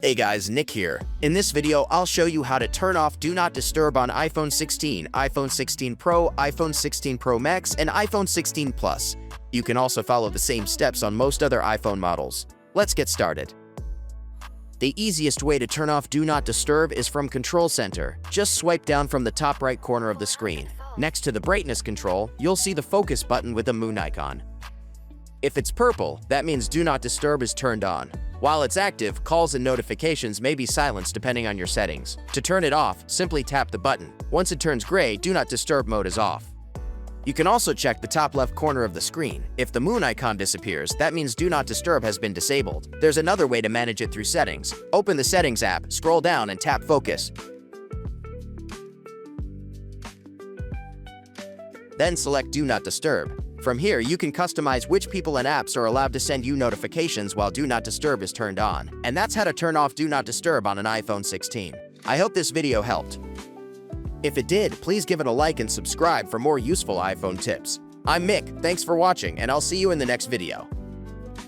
Hey guys, Nick here. In this video, I'll show you how to turn off Do Not Disturb on iPhone 16, iPhone 16 Pro, iPhone 16 Pro Max, and iPhone 16 Plus. You can also follow the same steps on most other iPhone models. Let's get started. The easiest way to turn off Do Not Disturb is from Control Center. Just swipe down from the top right corner of the screen. Next to the brightness control, you'll see the focus button with a moon icon. If it's purple, that means Do Not Disturb is turned on. While it's active, calls and notifications may be silenced depending on your settings. To turn it off, simply tap the button. Once it turns gray, Do Not Disturb mode is off. You can also check the top left corner of the screen. If the moon icon disappears, that means Do Not Disturb has been disabled. There's another way to manage it through Settings. Open the Settings app, scroll down and tap Focus. Then select Do Not Disturb. From here, you can customize which people and apps are allowed to send you notifications while Do Not Disturb is turned on. And that's how to turn off Do Not Disturb on an iPhone 16. I hope this video helped. If it did, please give it a like and subscribe for more useful iPhone tips. I'm Mick, thanks for watching, and I'll see you in the next video.